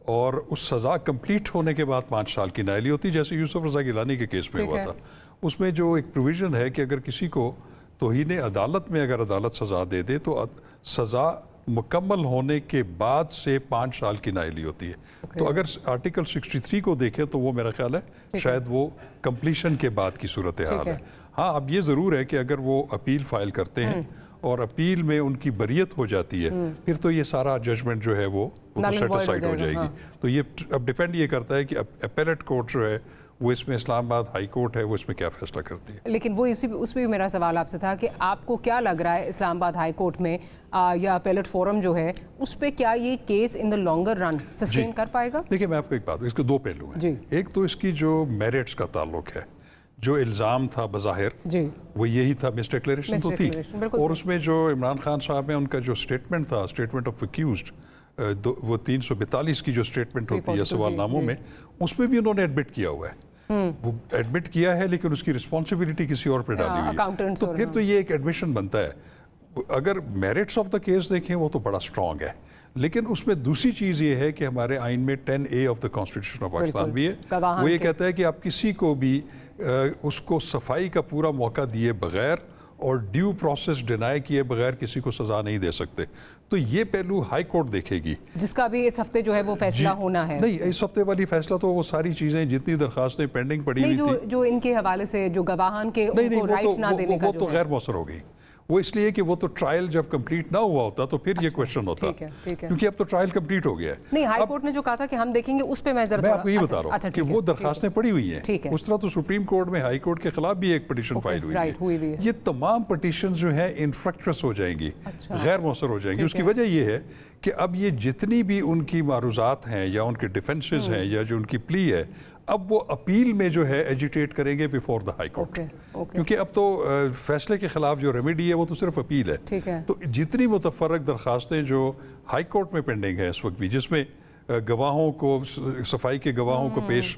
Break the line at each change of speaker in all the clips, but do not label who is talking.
اور اس سزا کمپلیٹ ہونے کے بعد 5 سال کی نائلی ہوتی، جیسے یوسف رضا گیلانی کے کیس میں ہوا تھا. اس میں جو ایک پروویژن ہے کہ اگر کسی کو توہین عدالت میں اگر عدالت سزا دے دے تو سزا مکمل ہونے کے بعد سے 5 سال کی نائلی ہوتی ہے. تو اگر آرٹیکل 63 کو دیکھیں تو وہ میرا خیال ہے شاید وہ کمپلیشن کے بعد کی صورتحال ہے. ہاں اب یہ ضرور ہے کہ اگر وہ اپیل فائل کرتے ہیں اور اپیل میں ان کی بریت ہو جاتی ہے پھر تو یہ سارا ججمنٹ جو ہے وہ سیٹ اسائڈ ہو جائے گی. تو یہ اب ڈیپینڈ یہ کرتا ہے کہ اپیلیٹ کورٹ جو ہے وہ اس میں اسلام آباد ہائی کورٹ ہے وہ اس میں کیا فیصلہ کرتی ہے.
لیکن وہ اس پہ بھی میرا سوال آپ سے تھا کہ آپ کو کیا لگ رہا ہے اسلام آباد ہائی کورٹ میں یا اپیلیٹ فورم جو ہے اس پہ کیا یہ case in the longer run sustain کر پائے گا؟
دیکھیں میں آپ کو ایک بات، اس کے 2 پہلو ہیں. ایک تو اس کی جو میرٹس کا تعلق ہے، جو الزام تھا بظاہر وہ یہی تھا، مس ڈکلیریشن تو تھی، اور اس میں جو عمران خان صاحب ہیں ان کا جو اسٹیٹمنٹ تھا، اسٹیٹمنٹ آف ایکیوزڈ، وہ 342 کی جو اسٹیٹمنٹ ہوتی ہے سوال ناموں میں، اس میں بھی انہوں نے ایڈمٹ کیا ہوا ہے. وہ ایڈمٹ کیا ہے لیکن اس کی رسپانسبلٹی کسی اور پہ ڈالی ہوئی ہے. تو پھر تو یہ ایک ایڈمیشن بنتا ہے. اگر میرٹس آف دا کیس دیکھیں وہ تو بڑا اسٹرانگ ہے، لیکن اس میں دوسری چیز یہ ہے کہ ہمارے آئین میں 10A of the constitution of Pakistan بھی ہے. وہ یہ کہتا ہے کہ آپ کسی کو بھی اس کو صفائی کا پورا موقع دیے بغیر اور ڈیو پروسیس ڈینائی کیے بغیر کسی کو سزا نہیں دے سکتے. تو یہ پہلو ہائی کورٹ دیکھے گی، جس
کا بھی اس ہفتے جو ہے وہ فیصلہ ہونا ہے.
نہیں اس ہفتے والی فیصلہ تو وہ ساری چیزیں جتنی درخواستیں پینڈنگ پڑی ہوئی تھی
جو ان کے حوالے سے جو گواہان کے رائٹ نہ دینے کا
وہ تو غیر مؤثر ہو گئی. وہ اس لیے کہ وہ تو ٹرائل جب کمپلیٹ نہ ہوا ہوتا تو پھر یہ کویشچن ہوتا، کیونکہ اب تو ٹرائل کمپلیٹ ہو گیا ہے.
نہیں ہائی کورٹ نے جو کہا تھا کہ ہم دیکھیں گے اس پہ میں
آپ کو یہ بتا رہا ہوں کہ وہ درخواستیں پڑی ہوئی ہیں. اس طرح تو سپریم کورٹ میں ہائی کورٹ کے خلاف بھی ایک پٹیشن فائل ہوئی ہے. یہ تمام پٹیشنز جو ہیں انفرکٹرس ہو جائیں گی، غیر مؤثر ہو جائیں گی. اس کی وجہ یہ ہے کہ اب یہ جتنی بھی ان کی معروضات ہیں یا ان کے ڈیفنسز ہیں یا جو ان کی پلی ہے، اب وہ اپیل میں جو ہے ایجیٹیٹ کریں گے بیفور دا ہائی کورٹ. کیونکہ اب تو فیصلے کے خلاف جو ریمیڈی ہے وہ تو صرف اپیل ہے. تو جتنی متفرق درخواستیں جو ہائی کورٹ میں پینڈنگ ہے اس وقت بھی، جس میں گواہوں کو صفائی کے گواہوں کو پیش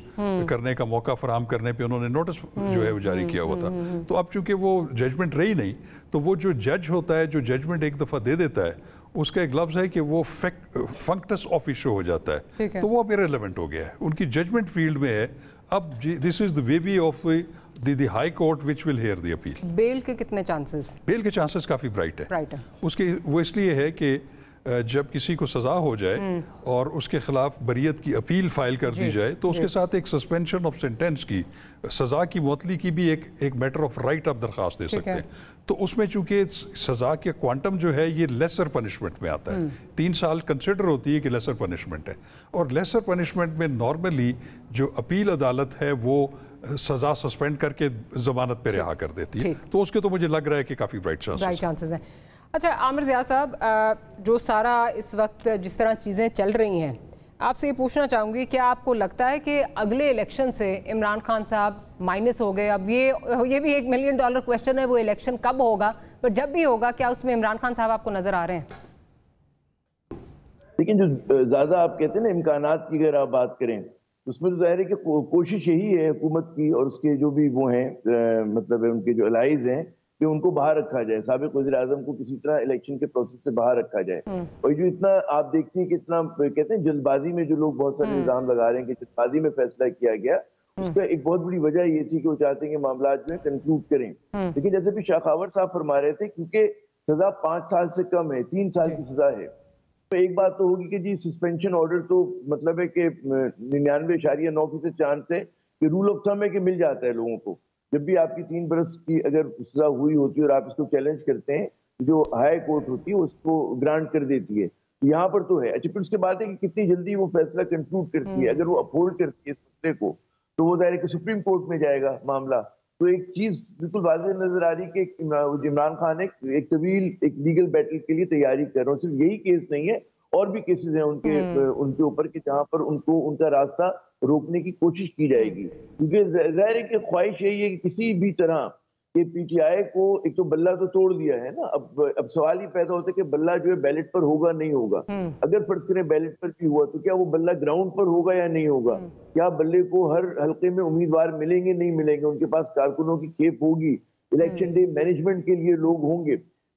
کرنے کا موقع فراہم کرنے پہ انہوں نے نوٹس جو ہے وہ جاری کیا ہوا تھا. تو اب چونکہ وہ ججمنٹ رہی نہیں تو وہ جو جج ہوتا ہے جو ججمنٹ ایک دفعہ دے دیتا ہے اس کا ایک لفظ ہے کہ وہ فنکٹس آف ایشو ہو جاتا ہے. تو وہ اب ایریلیونٹ ہو گیا ہے، ان کی ججمنٹ فیلڈ میں ہے. اب دس از the baby of the high court which will hear the appeal.
بیل کے کتنے چانسز؟
بیل کے چانسز کافی برائٹ ہے. اس کے وہ اس لیے ہے کہ جب کسی کو سزا ہو جائے اور اس کے خلاف بریت کی اپیل فائل کر دی جائے تو اس کے ساتھ ایک سسپینشن آف سینٹینس کی، سزا کی معطلی کی بھی ایک میٹر آف رائٹ آپ درخواست دے سکتے ہیں. تو اس میں چونکہ سزا کے کوانٹم جو ہے یہ لیسر پنشمنٹ میں آتا ہے. 3 سال کنسیڈر ہوتی ہے کہ لیسر پنشمنٹ ہے، اور لیسر پنشمنٹ میں نارملی جو اپیل عدالت ہے وہ سزا سسپینڈ کر کے ضمانت پہ رہا کر دیتی ہے. تو اس کے تو مجھے لگ رہا ہے کہ کافی برائٹ چانسز
ہیں. اچھا عامر ضیاء صاحب، جو سارا اس وقت جس طرح چیزیں چل رہی ہیں، آپ سے یہ پوچھنا چاہوں گی کیا آپ کو لگتا ہے کہ اگلے الیکشن سے عمران خان صاحب مائنس ہو گئے؟ اب یہ بھی $1 ملین کویسچن ہے، وہ الیکشن کب ہوگا، پر جب بھی ہوگا کیا اس میں عمران خان صاحب آپ کو نظر آ رہے ہیں؟
لیکن جو زیادہ آپ کہتے ہیں نا امکانات کی اگر آپ بات کریں اس میں تو ظاہر ہے کہ کوشش یہی ہے حکومت کی اور اس کے جو بھی وہ ہیں مطلب ان کے جو الائز ہیں کہ ان کو باہر رکھا جائے، سابق وزیر اعظم کو کسی طرح الیکشن کے پروسیس سے باہر رکھا جائے. اور جو اتنا آپ دیکھتی ہیں کہ اتنا کہتے ہیں جلد بازی میں جو لوگ بہت سارے الزام لگا رہے ہیں کہ جلد بازی میں فیصلہ کیا گیا، اس کا ایک بہت بڑی وجہ یہ تھی کہ وہ چاہتے ہیں کہ معاملات جو ہے کنکلوڈ کریں. لیکن جیسے بھی شاخاور صاحب فرما رہے تھے کیونکہ سزا 5 سال سے کم ہے، 3 سال کی سزا ہے، تو ایک بات تو ہوگی کہ جی سسپینشن آرڈر تو مطلب ہے کہ 99.9% چانس ہے کہ رول آف تھم ہے کہ مل جاتا ہے لوگوں کو. جب بھی آپ کی 3 برس کی اگر سزا ہوئی ہوتی ہے اور آپ اس کو چیلنج کرتے ہیں، جو ہائی کورٹ ہوتی ہے اس کو گرانٹ کر دیتی ہے. یہاں پر تو ہے. اچھا پھر اس کے بعد ہے کہ کتنی جلدی وہ فیصلہ کنکلوڈ کرتی ہے. اگر وہ اپہولڈ کرتی ہے اس مسئلے کو تو وہ ظاہر ہے کہ سپریم کورٹ میں جائے گا معاملہ. تو ایک چیز بالکل واضح نظر آ رہی کہ عمران خان ایک طویل ایک لیگل بیٹل کے لیے تیاری کر رہے ہیں. صرف یہی کیس نہیں ہے، اور بھی کیسز ہیں ان کے اوپر کہ جہاں پر ان کو ان کا راستہ روکنے کی کوشش کی جائے گی. کیونکہ ظاہر ہے کہ خواہش یہی ہے کہ کسی بھی طرح کہ پی ٹی آئی کو ایک تو بلہ تو توڑ دیا ہے نا، اب سوال ہی پیدا ہوتا ہے کہ بلہ جو ہے بیلٹ پر ہوگا نہیں ہوگا. اگر فرض کریں بیلٹ پر بھی ہوا تو کیا وہ بلہ گراؤنڈ پر ہوگا یا نہیں ہوگا؟ کیا بلے کو ہر حلقے میں امیدوار ملیں گے نہیں ملیں گے؟ ان کے پاس کارکنوں کی کھیپ ہوگی، الیکشن ڈے مینجمنٹ کے لیے لوگ ہوں گے.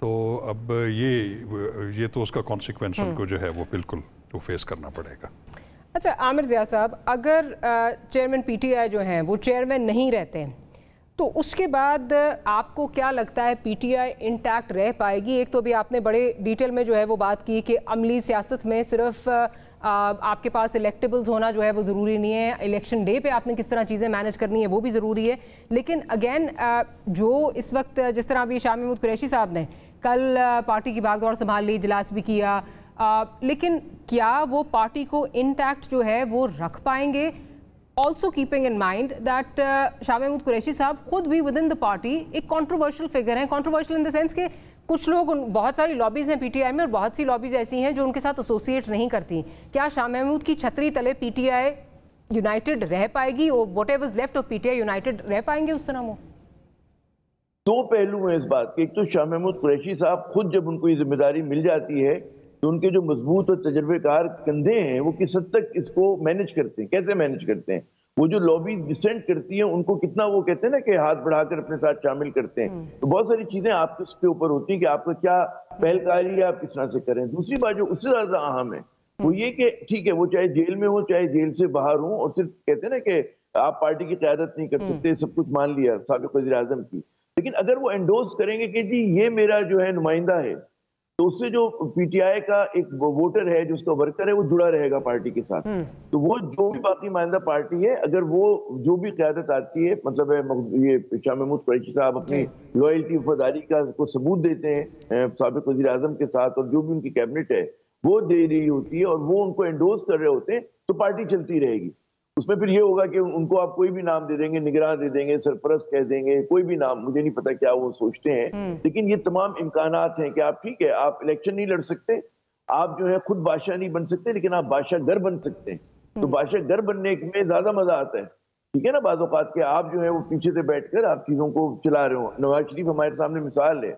تو اب یہ تو اس کا کانسیکوینس ان کو جو ہے وہ بالکل وہ فیس کرنا پڑے گا.
اچھا عامر ضیاء صاحب، اگر چیئرمین پی ٹی آئی جو ہیں وہ چیئرمین نہیں رہتے تو اس کے بعد آپ کو کیا لگتا ہے پی ٹی آئی انٹیکٹ رہ پائے گی؟ ایک تو بھی آپ نے بڑے ڈیٹیل میں جو ہے وہ بات کی کہ عملی سیاست میں صرف آپ کے پاس الیکٹیبلز ہونا جو ہے وہ ضروری نہیں ہے، الیکشن ڈے پہ آپ نے کس طرح چیزیں مینیج کرنی ہے وہ بھی ضروری ہے. لیکن اگین جو اس وقت جس طرح ابھی شاہ محمود قریشی صاحب نے کل پارٹی کی بھاگ دوڑ سنبھال لی، اجلاس بھی کیا، لیکن کیا وہ پارٹی کو انٹیکٹ جو ہے وہ رکھ پائیں گے؟ Also keeping in mind that Shah Mahmood Qureshi sahab خود بھی ود ان دا پارٹی ایک کنٹروورشل فگر ہیں. کنٹروورشل ان دا سینس کہ کچھ لوگ، بہت ساری لابیز ہیں پی ٹی آئی میں اور بہت سی لابیز ایسی ہیں جو ان کے ساتھ ایسوسیٹ نہیں کرتی. کیا شاہ محمود کی چھتری تلے پی ٹی آئی یونائٹڈ رہ پائے گی اور what ever is left of P T I United رہ پائیں گے اس طرح؟ وہ
دو پہلو ہیں اس بات کے. ایک تو شاہ محمود قریشی صاحب خود جب ان کو یہ ذمہ داری مل جاتی ہے تو ان کے جو مضبوط اور تجربے کار کندھے ہیں وہ کس حد تک اس کو مینج کرتے ہیں، کیسے مینج کرتے ہیں. وہ جو لابی ڈسینٹ کرتی ہیں ان کو کتنا وہ کہتے ہیں نا کہ ہاتھ بڑھا کر اپنے ساتھ شامل کرتے ہیں. تو بہت ساری چیزیں آپ کے اس کے اوپر ہوتی ہیں کہ آپ کا کیا پہل کاری ہے، آپ کس طرح سے کریں. دوسری بات جو اس سے زیادہ اہم ہے وہ یہ کہ ٹھیک ہے وہ چاہے جیل میں ہو چاہے جیل سے باہر ہوں، اور صرف کہتے ہیں نا کہ آپ پارٹی کی قیادت نہیں کر سکتے، سب کچھ مان لیا سابق وزیر اعظم کی، لیکن اگر وہ انڈورس کریں گے کہ جی یہ میرا جو ہے نمائندہ ہے، تو اس سے جو پی ٹی آئی کا ایک ووٹر ہے، جو اس کا ورکر ہے، وہ جڑا رہے گا پارٹی کے ساتھ. تو وہ جو بھی باقی نمائندہ پارٹی ہے، اگر وہ جو بھی قیادت آتی ہے، مطلب یہ شاہ محمود قریشی صاحب اپنی لوائلٹی وفاداری کا کو ثبوت دیتے ہیں سابق وزیر اعظم کے ساتھ، اور جو بھی ان کی کیبنٹ ہے وہ دے رہی ہوتی ہے اور وہ ان کو انڈورس کر رہے ہوتے ہیں، تو پارٹی چلتی رہے گی. اس میں پھر یہ ہوگا کہ ان کو آپ کوئی بھی نام دے دیں گے، نگراں دے دیں گے، سرپرست کہہ دیں گے، کوئی بھی نام، مجھے نہیں پتا کیا وہ سوچتے ہیں. لیکن یہ تمام امکانات ہیں کہ آپ ٹھیک ہے آپ الیکشن نہیں لڑ سکتے، آپ جو ہے خود بادشاہ نہیں بن سکتے، لیکن آپ بادشاہ گر بن سکتے ہیں. تو بادشاہ گر بننے میں زیادہ مزہ آتا ہے، ٹھیک ہے نا. بعض اوقات کہ آپ جو ہے وہ پیچھے سے بیٹھ کر آپ چیزوں کو چلا رہے ہو. نواز شریف ہمارے سامنے مثال ہے.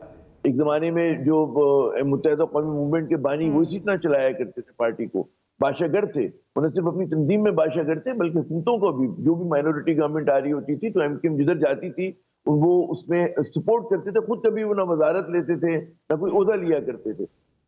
ایک زمانے میں جو متحدہ قومی موومنٹ کے بانی وہ اسی طرح چلایا کرتے تھے پارٹی کو، بادشاہ گر تھے. وہ نہ صرف اپنی تنظیم میں بادشاہ گر تھے بلکہ حکومتوں کو بھی، جو بھی مائنورٹی گورنمنٹ آ رہی ہوتی تھی تو ایم کیو ایم جدھر جاتی تھی وہ اس میں سپورٹ کرتے تھے. خود کبھی وہ نہ وزارت لیتے تھے نہ کوئی عہدہ لیا کرتے تھے.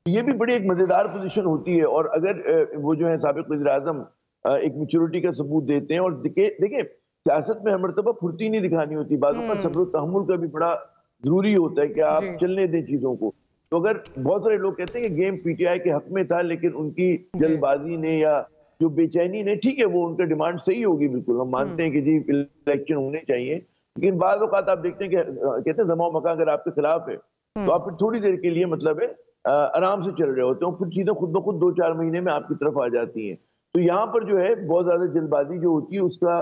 یہ بھی بڑی ایک مزیدار پوزیشن ہوتی ہے. اور اگر وہ جو ہے سابق وزیر اعظم ایک میچورٹی کا ثبوت دیتے ہیں، اور دیکھیں سیاست میں ہر مرتبہ پھرتی نہیں دکھانی ہوتی، بعضوں پر صبر و تحمل کا بھی بڑا ضروری ہوتا ہے کہ آپ چلنے دیں چیزوں کو. تو اگر بہت سارے لوگ کہتے ہیں کہ گیم پی ٹی آئی کے حق میں تھا، لیکن ان کی جلد بازی نے یا جو بے چینی نے، ٹھیک ہے وہ ان کا ڈیمانڈ صحیح ہوگی، بالکل ہم مانتے ہیں کہ جی الیکشن ہونے چاہیے، لیکن بعض اوقات آپ دیکھتے ہیں کہ کہتے ہیں زماں مکان اگر آپ کے خلاف ہے تو آپ پھر تھوڑی دیر کے لیے مطلب ہے آرام سے چل رہے ہوتے ہیں، پھر چیزیں خود بخود 2-4 مہینے میں آپ کی طرف آ جاتی ہیں. تو یہاں پر جو ہے بہت زیادہ جلد بازی جو ہوتی ہے اس کا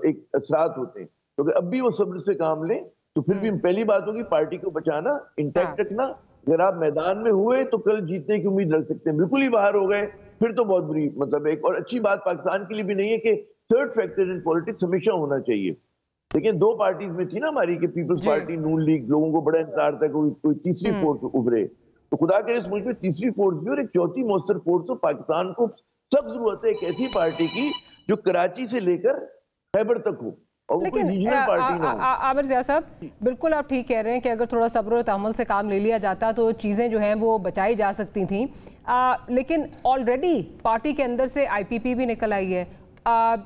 ایک اثرات ہوتے ہیں. تو اگر اب بھی وہ صبر سے کام لیں تو پھر بھی پہلی بات ہوگی پارٹی کو بچانا، انٹیکٹ رکھنا. اگر آپ میدان میں ہوئے تو کل جیتنے کی امید رکھ سکتے ہیں، بالکل ہی باہر ہو گئے پھر تو بہت بری مطلب ایک اور اچھی بات پاکستان کے لیے بھی نہیں ہے کہ تھرڈ فیکٹر ان پولیٹکس ہمیشہ ہونا چاہیے. لیکن 2 پارٹیز میں تھی نا ہماری کہ پیپلز پارٹی، نون لیگ، لوگوں کو بڑا انتظار تھا کہ کوئی تیسری فورس ابھرے. تو خدا کے اس ملک میں تیسری فورس بھی اور ایک چوتھی مؤثر فورس ہو. پاکستان کو سب ضرورت ہے ایک ایسی پارٹی کی جو کراچی سے لے کر خیبر تک ہو.
لیکن عامر ضیاء صاحب بالکل آپ ٹھیک کہہ رہے ہیں کہ اگر تھوڑا صبر و تحمل سے کام لے لیا جاتا تو چیزیں جو ہیں وہ بچائی جا سکتی تھیں. لیکن آلریڈی پارٹی کے اندر سے آئی پی پی بھی نکل آئی ہے.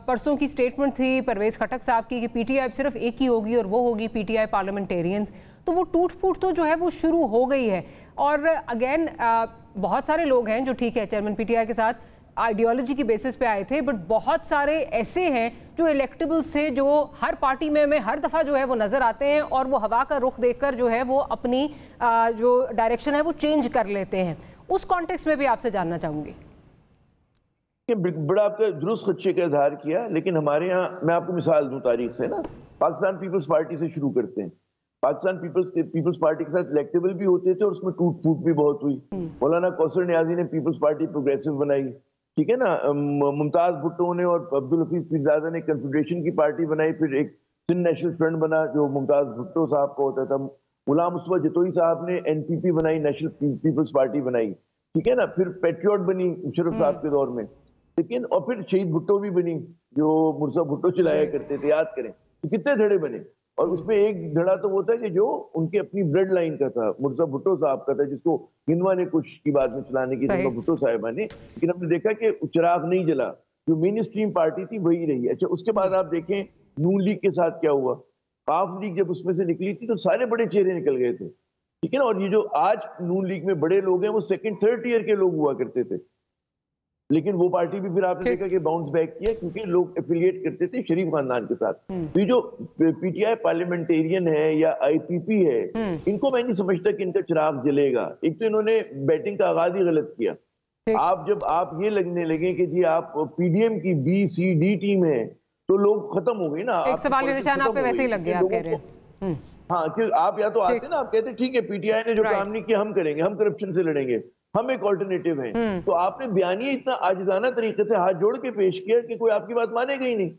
پرسوں کی سٹیٹمنٹ تھی پرویز خٹک صاحب کی کہ پی ٹی آئی صرف ایک ہی ہوگی اور وہ ہوگی پی ٹی آئی پارلیمنٹیرینز. تو وہ ٹوٹ پھوٹ تو جو ہے وہ شروع ہو گئی ہے. اور اگین بہت سارے لوگ ہیں جو ٹھیک ہے چیئرمین پی ٹی آئی کے ساتھ آئیڈیالوجی کی بیسس پہ آئے تھے، بٹ بہت سارے ایسے ہیں جو الیکٹیبلز تھے جو ہر پارٹی میں ہر دفعہ جو ہے وہ نظر آتے ہیں اور وہ ہوا کا رخ دیکھ کر جو ہے وہ اپنی جو ڈائریکشن ہے وہ چینج کر لیتے ہیں. اس کانٹیکس میں بھی آپ سے جاننا چاہوں گی.
بڑا آپ کا درست خدشے کا اظہار کیا، لیکن ہمارے یہاں میں آپ کو مثال دوں تاریخ سے نا. پاکستان پیپلز پارٹی سے شروع کرتے ہیں. پاکستان پیپلز پارٹی کے ساتھ الیکٹیبل بھی ہوتے تھے اور اس میں ٹوٹ پھوٹ بھی بہت ہوئی. مولانا کوثر نیازی نے پیپلز پارٹی پروگریسو بنائی، ٹھیک ہے نا. ممتاز بھٹو نے اور عبدالحفیظ پیرزادہ نے کنفیڈریشن کی پارٹی بنائی، پھر ایک سندھ نیشنل فرنٹ بنا جو ممتاز بھٹو صاحب کا ہوتا تھا. غلام مصطفیٰ جتوئی صاحب نے این پی پی بنائی، نیشنل پیپلز پارٹی بنائی، ٹھیک ہے نا. پھر پیٹریوٹ بنی مشرف صاحب کے دور میں، لیکن اور پھر شہید بھٹو بھی بنی جو مرزا بھٹو چلایا کرتے تھے، یاد کریں تو کتنے دھڑے بنے. اور اس میں ایک دھڑا تو وہ تھا کہ جو ان کے اپنی بلڈ لائن کا تھا، مرزا بھٹو صاحب کا تھا، جس کو ہندوا نے کچھ کی بعد میں چلانے کی تھی بھٹو صاحبہ نے، لیکن ہم نے دیکھا کہ چراغ نہیں جلا، جو مین اسٹریم پارٹی تھی وہی رہی۔ اچھا اس کے بعد آپ دیکھیں نون لیگ کے ساتھ کیا ہوا، قاف لیگ جب اس میں سے نکلی تھی تو سارے بڑے چہرے نکل گئے تھے، ٹھیک ہے نا، اور یہ جو آج نون لیگ میں بڑے لوگ ہیں وہ سیکنڈ تھرڈ ٹیئر کے لوگ ہوا کرتے تھے، لیکن وہ پارٹی بھی پھر آپ نے دیکھا کہ باؤنس بیک کیا کیونکہ لوگ ایفیلیٹ کرتے تھے شریف خاندان کے ساتھ۔ یہ جو پی ٹی آئی پارلیمنٹیرین ہے یا آئی پی پی ہے، ان کو میں نہیں سمجھتا کہ ان کا چراغ جلے گا۔ ایک تو انہوں نے بیٹنگ کا آغاز ہی غلط کیا، آپ جب آپ یہ لگنے لگے کہ جی آپ پی ڈی ایم کی بی سی ڈی ٹیم ہے تو لوگ ختم ہو گئی نا،
ایک سوال نشان آپ پہ ویسے ہی لگ گیا، آپ کہہ رہے ہیں
ہاں کہ آپ یا تو آتے نا، آپ کہتے ٹھیک ہے پی ٹی آئی نے جو کام نہیں کیا ہم کریں گے، ہم کرپشن سے لڑیں گے، ہم ایک آلٹرنیٹو ہیں، تو آپ نے بیانیہ اتنا عاجزانہ طریقے سے ہاتھ جوڑ کے پیش کیا کہ کوئی آپ کی بات مانے گا ہی نہیں،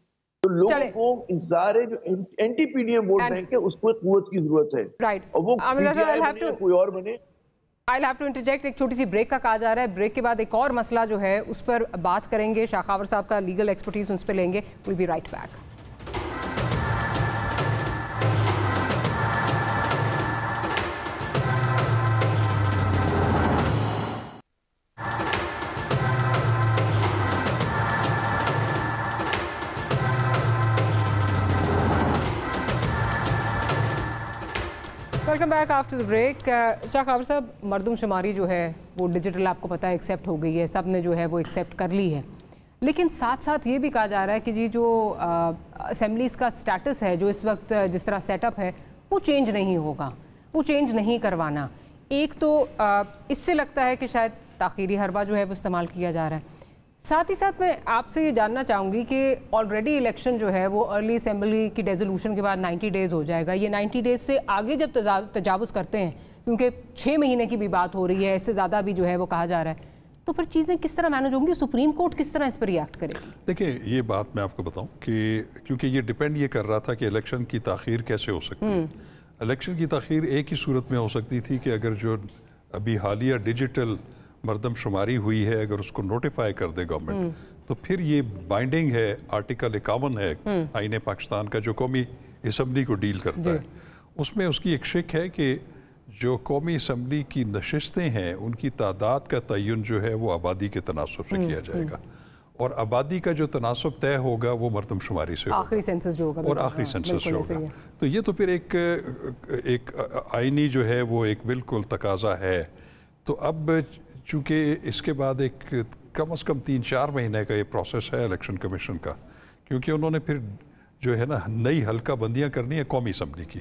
تو لوگوں کو انتظار ہے جو anti P D M vote bank ہے اس کو قوت کی ضرورت ہے، اور وہ پی ٹی آئی بنے یا کوئی اور بنے۔
I'll have to interject، ایک چھوٹی سی بریک کا کہا جا رہا ہے، بریک کے بعد ایک اور مسئلہ جو ہے اس پر بات کریں گے، شاخاور صاحب کا لیگل ایکسپرٹیز اس پہ لیں گے، we'll be right back۔ Welcome back after the break. Shakhawar sahab, مردم شماری جو ہے وہ ڈیجیٹل آپ کو پتہ ہے ایکسیپٹ ہو گئی ہے، سب نے جو ہے وہ ایکسیپٹ کر لی ہے، لیکن ساتھ ساتھ یہ بھی کہا جا رہا ہے کہ جی جو اسمبلیز کا سٹیٹس ہے جو اس وقت جس طرح سیٹ اپ ہے وہ چینج نہیں ہوگا، وہ چینج نہیں کروانا۔ ایک تو اس سے لگتا ہے کہ شاید تاخیری حربہ جو ہے وہ استعمال کیا جا رہا ہے، ساتھ ہی ساتھ میں آپ سے یہ جاننا چاہوں گی کہ آلریڈی الیکشن جو ہے وہ ارلی اسمبلی کی ڈیزولوشن کے بعد 90 ڈیز ہو جائے گا، یہ 90 ڈیز سے آگے جب تجاوز کرتے ہیں، کیونکہ 6 مہینے کی بھی بات ہو رہی ہے، اس سے زیادہ بھی جو ہے وہ کہا جا رہا ہے، تو پھر چیزیں کس طرح مینج ہوں گی، سپریم کورٹ کس طرح اس پر ریاکٹ کرے گی؟
دیکھیں یہ بات میں آپ کو بتاؤں کہ کیونکہ یہ ڈیپینڈ یہ کر رہا تھا کہ الیکشن کی تاخیر کیسے ہو سکتی ہے۔ الیکشن کی تاخیر ایک ہی صورت میں ہو سکتی تھی کہ اگر جو ابھی حالیہ ڈیجیٹل مردم شماری ہوئی ہے اگر اس کو نوٹیفائی کر دے گورنمنٹ تو پھر یہ بائنڈنگ ہے، آرٹیکل 51 ہے آئین پاکستان کا جو قومی اسمبلی کو ڈیل کرتا ہے، اس میں اس کی ایک شک ہے کہ جو قومی اسمبلی کی نشستیں ہیں ان کی تعداد کا تعین جو ہے وہ آبادی کے تناسب سے کیا جائے گا، اور آبادی کا جو تناسب طے ہوگا وہ مردم شماری سے ہوگا،
آخری سینسس جو ہوگا،
اور آخری سینسس سے ہوگا۔ تو یہ تو پھر ایک آئینی جو ہے وہ ایک بالکل تقاضا ہے۔ تو اب چونکہ اس کے بعد ایک کم از کم 3-4 مہینے کا یہ پروسیس ہے الیکشن کمیشن کا، کیونکہ انہوں نے پھر جو ہے نا نئی حلقہ بندیاں کرنی ہے قومی اسمبلی کی۔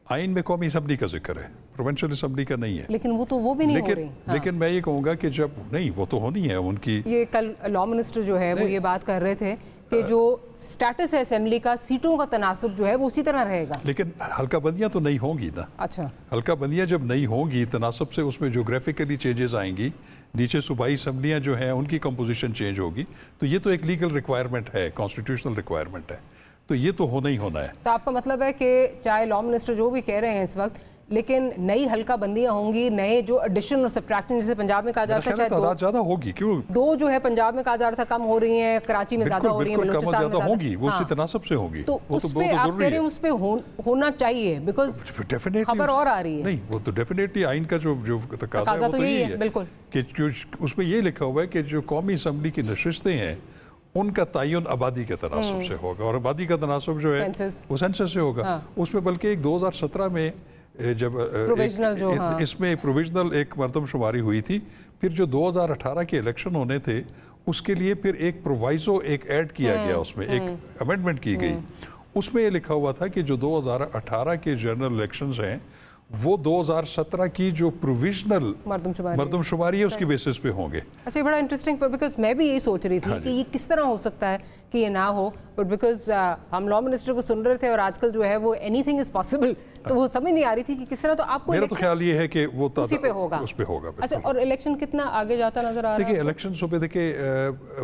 آئین میں قومی اسمبلی کا ذکر ہے، پروونشل اسمبلی کا نہیں ہے،
لیکن وہ بھی نہیں ہو رہی۔
لیکن میں یہ کہوں گا کہ جب نہیں وہ تو ہونی ہے ان کی،
یہ کل لا منسٹر جو ہے وہ یہ بات کر رہے تھے کہ جو سٹیٹس ہے اسمبلی کا، سیٹوں کا تناسب جو ہے وہ اسی طرح رہے گا،
لیکن حلقہ بندیاں تو نہیں ہوں گی نا۔
اچھا،
حلقہ بندیاں جب نہیں ہوں گی تناسب سے اس میں جیوگرافیکلی چینجز آئیں گی، نیچے صوبائی اسمبلیاں جو ہیں ان کی کمپوزیشن چینج ہوگی، تو یہ تو ایک لیگل ریکوائرمنٹ ہے، کانسٹیٹیوشنل ریکوائرمنٹ ہے، تو یہ تو ہونا ہی ہونا ہے۔
تو آپ کا مطلب ہے کہ چاہے لا منسٹر جو بھی کہہ رہے ہیں اس وقت، لیکن نئی حلقہ بندیاں ہوں گی، نئے جو ایڈیشن اور سبٹریکشن جسے پنجاب میں کہا جاتا ہے،
تعداد زیادہ ہوگی، کیوں
دو جو ہے پنجاب میں کہا جا رہا تھا کم ہو رہی ہیں، کراچی میں زیادہ ہو رہی ہیں، بلوچستان میں زیادہ
ہوگی، وہ اسی تناسب سے ہوگی،
تو اس پہ آپ کہہ رہے ہیں اس پہ ہونا چاہیے، بیکاز خبر اور آ رہی ہے۔
نہیں وہ تو ڈیفینیٹلی آئین کا جو تقاضا ہے وہ تو یہی ہے،
بالکل،
کہ اس میں یہ لکھا ہوا ہے کہ جو قومی اسمبلی کی نشستیں ہیں ان کا تعین آبادی کے تناسب سے ہوگا، اور آبادی کا تناسب جو ہے وہ سینسس سے ہوگا۔ اس میں بلکہ ایک 2017 میں جب اس میں پروویژنل ایک مردم شماری ہوئی تھی، پھر جو 2018 کے الیکشن ہونے تھے اس کے لیے پھر ایک پرووائزو ایک ایڈ کیا گیا، اس میں ایک امینڈمنٹ کی گئی، اس میں یہ لکھا ہوا تھا کہ جو 2018 کے جنرل الیکشنز ہیں وہ 2017 کی جو پروویژنل مردم شماری ہے اس کی بیسس پہ ہوں گے۔
اچھا، یہ بڑا انٹرسٹنگ، بیکاز میں بھی یہی سوچ رہی تھی کہ یہ کس طرح ہو سکتا ہے کہ یہ نہ ہو، بٹ بیکاز ہم لا منسٹر کو سن رہے تھے اور آج کل جو ہے وہ اینی تھنگ از پاسبل، تو وہ سمجھ نہیں آ رہی تھی کہ کس طرح، تو آپ کو
میرا تو خیال یہ ہے کہ وہ
اسی پہ ہوگا،
اس پہ ہوگا۔
اچھا، اور الیکشن کتنا آگے جاتا نظر آ رہا ہے؟
دیکھیں الیکشن پہ دیکھیں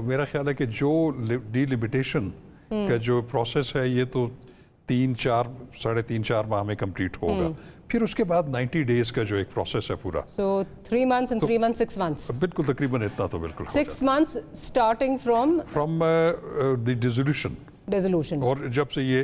میرا خیال ہے کہ جو ڈی لمیٹیشن کا جو پروسیس ہے یہ تو 3-4 ماہ میں کمپلیٹ ہوگا، پھر اس کے بعد 90 ڈیز کا جو ایک پروسیس ہے پورا،
so 3 months and 3 months 6 months،
بالکل تقریباً اتنا تو بالکل
6 months starting from
the dissolution, اور جب سے یہ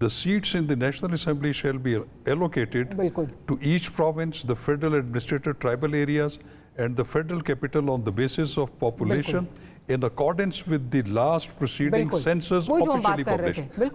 The seats in the National Assembly shall be allocated to each province, the federal administrative tribal areas and the federal capital on the basis of population in accordance with the last preceding census officially published।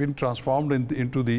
been transformed into the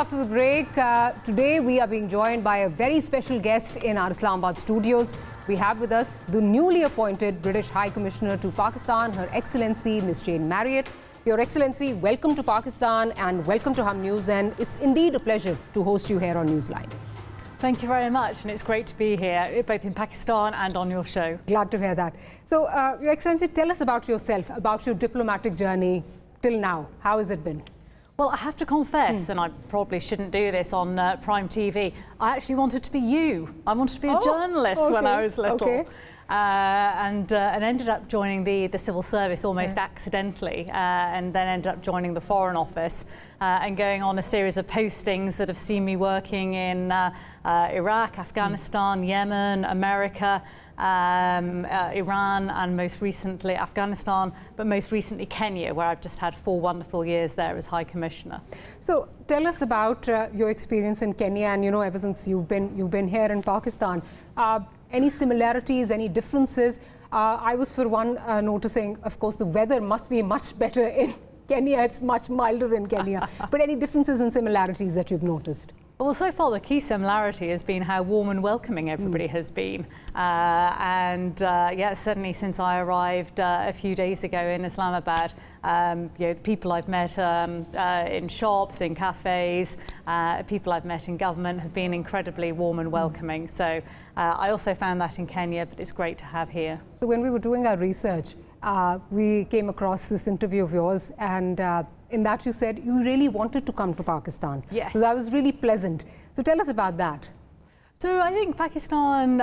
After the break, today we are being joined by a very special guest in our Islamabad studios. We have with us the newly appointed British High Commissioner to Pakistan, Her Excellency Ms. Jane Marriott. Your Excellency, welcome to Pakistan and welcome to Hum News, and it's indeed a pleasure to host you here on Newsline.
Thank you very much, and it's great to be here, both in Pakistan and on your show.
Glad to hear that. So, Your Excellency, tell us about yourself, about your diplomatic journey till now. How has it been?
Well, I have to confess, and I probably shouldn't do this on Prime TV, I actually wanted to be you. I wanted to be a journalist when I was little. And ended up joining the civil service almost accidentally, and then ended up joining the Foreign Office and going on a series of postings that have seen me working in Iraq, Afghanistan, Yemen, America, Iran, and most recently Afghanistan, but most recently Kenya, where I've just had 4 wonderful years there as High Commissioner.
So tell us about your experience in Kenya, and you know, ever since you've been here in Pakistan. Any similarities, any differences? I was for one noticing, of course, the weather must be much better in Kenya. It's much milder in Kenya. But any differences and similarities that you've noticed?
Well, so far the key similarity has been how warm and welcoming everybody has been. Yeah, certainly since I arrived a few days ago in Islamabad, you know, the people I've met in shops, in cafes, people I've met in government have been incredibly warm and welcoming. So I also found that in Kenya, but it's great to have here.
So when we were doing our research, we came across this interview of yours, and in that you said you really wanted to come to Pakistan.
Yes.
So that was really pleasant. So tell us about that.
So I think Pakistan,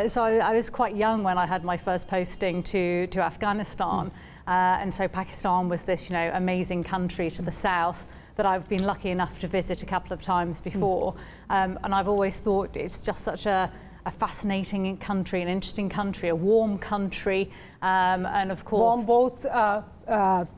so I was quite young when I had my first posting to Afghanistan. And so Pakistan was this, you know, amazing country to the south that I've been lucky enough to visit a couple of times before. And I've always thought it's just such a a fascinating country, an interesting country, a warm country, and of course...
Warm both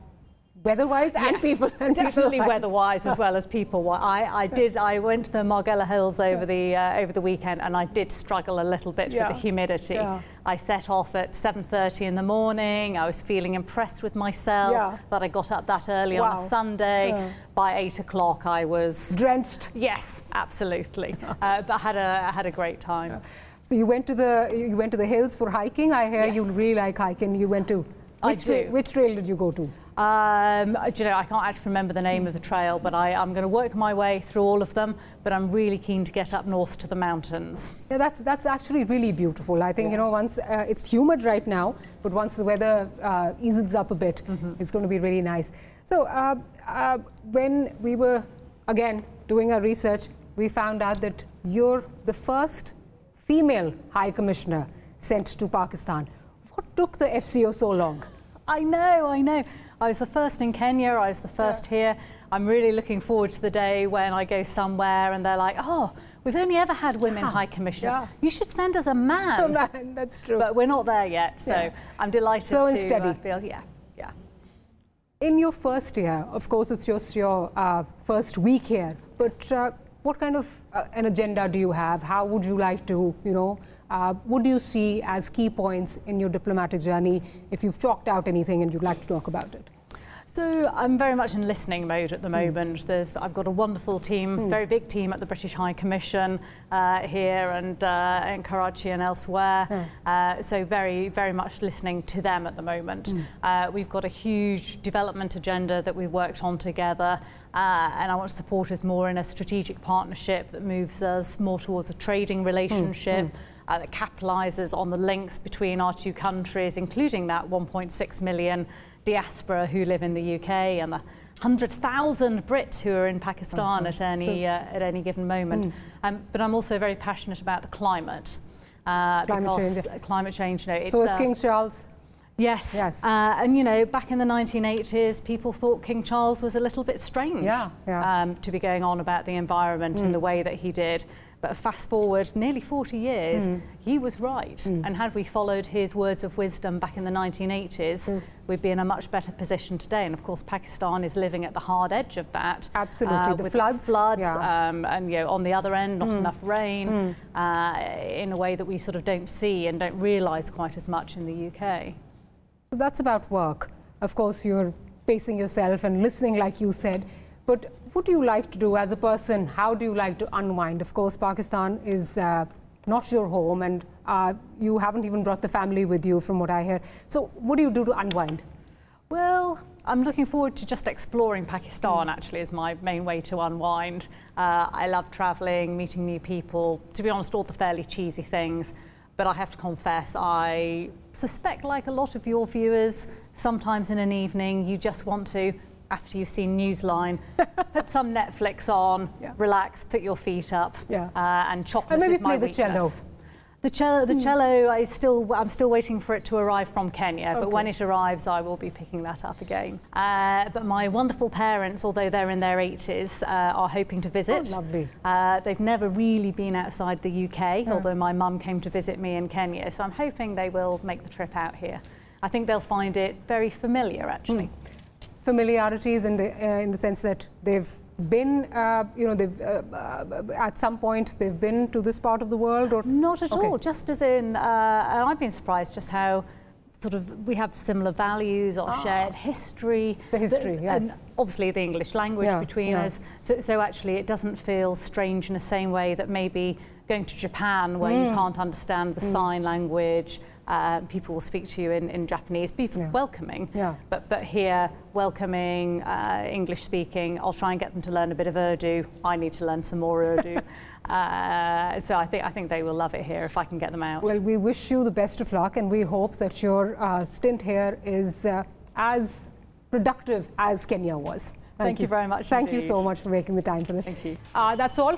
weather-wise and people. And
definitely weather-wise as well as people. I went to the Margella Hills over the weekend, and I did struggle a little bit with the humidity. I set off at 7:30 in the morning. I was feeling impressed with myself that I got up that early on a Sunday. By 8 o'clock, I was
drenched.
Yes, absolutely. But I had a great time.
So you went to the hills for hiking. I hear you really like hiking. You went to which trail did you go to?
Do you know, I can't actually remember the name of the trail, but I'm going to work my way through all of them. But I'm really keen to get up north to the mountains.
Yeah, that's actually really beautiful. I think, you know, once it's humid right now, but once the weather eases up a bit, it's going to be really nice. So when we were, again, doing our research, we found out that you're the first female High Commissioner sent to Pakistan. What took the FCO so long?
I know. I was the first in Kenya, I was the first here. I'm really looking forward to the day when I go somewhere and they're like, oh, we've only ever had women High Commissioners. You should send us a man.
A man, that's true.
But we're not there yet, so I'm delighted to feel, In
your first year, of course, it's just your first week here, but what kind of an agenda do you have? How would you like to, you know, what do you see as key points in your diplomatic journey, if you've chalked out anything and you'd like to talk about it?
So I'm very much in listening mode at the moment. I've got a wonderful team, very big team at the British High Commission here and in Karachi and elsewhere. So very, very much listening to them at the moment. We've got a huge development agenda that we've worked on together. And I want to support us more in a strategic partnership that moves us more towards a trading relationship that capitalises on the links between our two countries, including that 1.6 million diaspora who live in the UK and the 100,000 Brits who are in Pakistan at any given moment. But I'm also very passionate about the climate. Climate change. You know,
so is King Charles?
Yes. And you know, back in the 1980s, people thought King Charles was a little bit strange to be going on about the environment in the way that he did. But fast forward nearly 40 years, he was right. And had we followed his words of wisdom back in the 1980s, we'd be in a much better position today. And of course, Pakistan is living at the hard edge of that.
Absolutely,
with floods and you know, on the other end, not enough rain in a way that we sort of don't see and don't realise quite as much in the UK.
So that's about work. Of course, you're pacing yourself and listening, like you said. But what do you like to do as a person? How do you like to unwind? Of course, Pakistan is not your home, and you haven't even brought the family with you, from what I hear. So what do you do to unwind?
Well, I'm looking forward to just exploring Pakistan, actually, is my main way to unwind. I love travelling, meeting new people, to be honest, all the fairly cheesy things. But I have to confess, I suspect, like a lot of your viewers, sometimes in an evening you just want to, after you've seen Newsline, put some Netflix on, relax, put your feet up, and chocolate is my weakness.
Cello.
The cello, I'm still waiting for it to arrive from Kenya, but when it arrives, I will be picking that up again. But my wonderful parents, although they're in their 80s, are hoping to visit.
Oh, lovely.
They've never really been outside the UK, although my mum came to visit me in Kenya, so I'm hoping they will make the trip out here. I think they'll find it very familiar, actually.
Familiarities in the sense that they've been, you know, they've at some point they've been to this part of the world, or
not at all. Just as in, and I've been surprised just how sort of we have similar values or shared history.
The history, yes.
And obviously the English language between us. So actually it doesn't feel strange in the same way that maybe going to Japan, where you can't understand the sign language. People will speak to you in Japanese, be welcoming, but here, welcoming, English speaking. I'll try and get them to learn a bit of Urdu. I need to learn some more Urdu. So I think they will love it here if I can get them out.
Well, we wish you the best of luck, and we hope that your stint here is as productive as Kenya was.
Thank you very much.
Thank you so much for making the time for this.
Thank you.
That's all.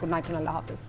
Good night and Allah Hafiz.